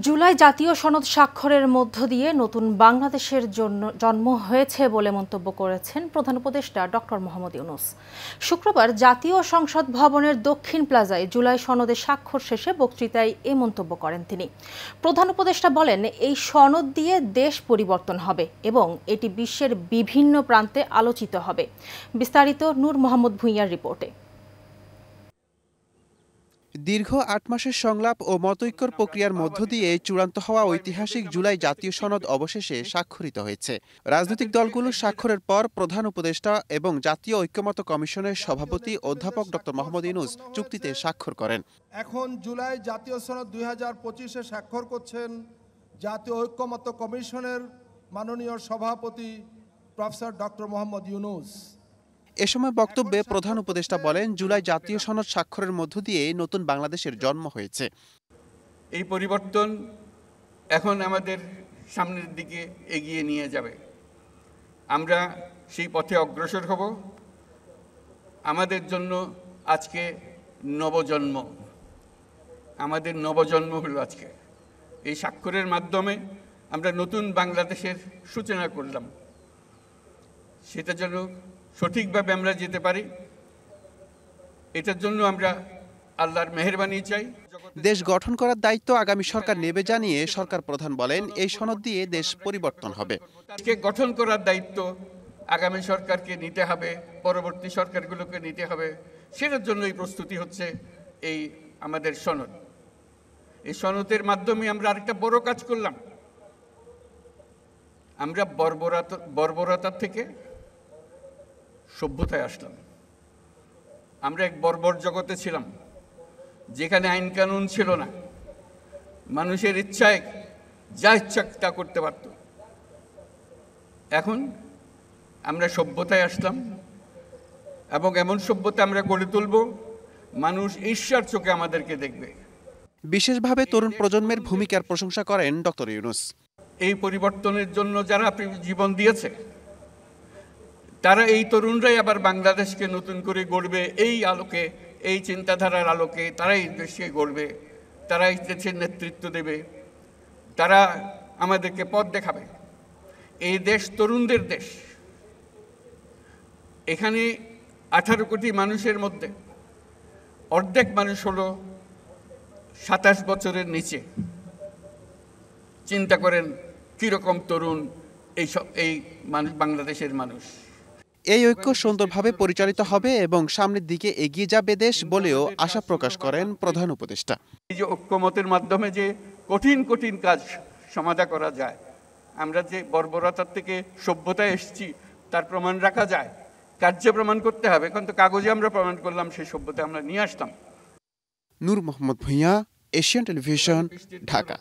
জুলাই জাতীয় সনদ স্বাক্ষরের মধ্য দিয়ে নতুন বাংলাদেশের জন্ম হয়েছে বলে মন্তব্য করেছেন প্রধান উপদেষ্টা ডক্টর মোহাম্মদ ইউনূস। শুক্রবার জাতীয় সংসদ ভবনের দক্ষিণ প্লাজায় জুলাই সনদে স্বাক্ষর শেষে বক্তৃতায় এ মন্তব্য করেন তিনি। প্রধান উপদেষ্টা বলেন, এই সনদ দিয়ে দেশ পরিবর্তন হবে এবং এটি বিশ্বের বিভিন্ন প্রান্তে আলোচিত হবে। বিস্তারিত নূর মোহাম্মদ ভূঁইয়ার রিপোর্টে। দীর্ঘ ৮ মাসের সংলাপ ও মতৈক্যর প্রক্রিয়ার মধ্য দিয়ে চূড়ান্ত হওয়া ঐতিহাসিক জুলাই জাতীয় সনদ অবশেষে স্বাক্ষরিত হয়েছে। রাজনৈতিক দলগুলোর স্বাক্ষরের পর প্রধান উপদেষ্টা এবং জাতীয় ঐক্যমত কমিশনের সভাপতি অধ্যাপক ডক্টর মোহাম্মদ ইউনূস চুক্তিতে স্বাক্ষর করেন। এখন জুলাই জাতীয় সনদ ২০২৫-এ স্বাক্ষর করছেন জাতীয় ঐক্যমত কমিশনের মাননীয় সভাপতি প্রফেসর ডক্টর মোহাম্মদ ইউনূস। এ সময় বক্তব্যে প্রধান উপদেষ্টা বলেন, জুলাই জাতীয় সনদ স্বাক্ষরের মধ্য দিয়ে নতুন বাংলাদেশের জন্ম হয়েছে। এই পরিবর্তন এখন আমাদের সামনের দিকে এগিয়ে নিয়ে যাবে। আমরা সেই পথে অগ্রসর হব। আমাদের জন্য আজকে নবজন্ম, আমাদের নবজন্ম হলো আজকে। এই স্বাক্ষরের মাধ্যমে আমরা নতুন বাংলাদেশের সূচনা করলাম। সেটা যেন সঠিকভাবে আমরা যেতে পারি, এটার জন্য আমরা আল্লাহর মেহেরবানি চাই। দেশ গঠন করার দায়িত্ব আগামী সরকার নেবে জানিয়ে সরকার প্রধান বলেন, এই সনদ দিয়ে দেশ পরিবর্তন হবে। দেশকে গঠন করার দায়িত্ব আগামী সরকারকে নিতে হবে, পরবর্তী সরকারগুলোকে নিতে হবে। সেটার জন্যই প্রস্তুতি হচ্ছে এই আমাদের সনদ। এই সনদের মাধ্যমে আমরা আরেকটা বড় কাজ করলাম। আমরা বর্বরতার থেকে সভ্যতায় আসলাম। আমরা এক বর্বর জগতে ছিলাম, যেখানে আইন কানুন ছিল না, মানুষের ইচ্ছায় যা ইচ্ছা তা করতে পারত। এখন আমরা সভ্যতায় আসলাম এবং এমন সভ্যতা আমরা গড়ে তুলব, মানুষ ঈর্ষার চোখে আমাদেরকে দেখবে। বিশেষভাবে তরুণ প্রজন্মের ভূমিকার প্রশংসা করেন ডক্টর ইউনূস। এই পরিবর্তনের জন্য যারা জীবন দিয়েছে, তারা এই তরুণরাই আবার বাংলাদেশকে নতুন করে গড়বে। এই আলোকে, এই চিন্তাধারার আলোকে তারাই দেশকে গড়বে, তারাই দেশের নেতৃত্ব দেবে, তারা আমাদেরকে পথ দেখাবে। এই দেশ তরুণদের দেশ। এখানে 18 কোটি মানুষের মধ্যে অর্ধেক মানুষ হলো 27 বছরের নিচে। চিন্তা করেন কীরকম তরুণ এই বাংলাদেশের মানুষ। এই ঐক্য সুন্দরভাবে পরিচালিত হবে এবং সামনের দিকে এগিয়ে যাবে দেশ বলেও আশা প্রকাশ করেন প্রধান উপদেষ্টা। এই যে ঐক্যমতের মাধ্যমে যে কঠিন কঠিন কাজ সমাধা করা যায়, আমরা যে বর্বরতার থেকে সভ্যতায় এসেছি তার প্রমাণ রাখা যায়, কার্যে প্রমাণ করতে হবে। এখন তো কাগজে আমরা প্রমাণ করলাম, সেই সভ্যতা আমরা নিয়ে আসলাম। নূর মোহাম্মদ ভূঁইয়া, এশিয়ান টেলিভিশন, ঢাকা।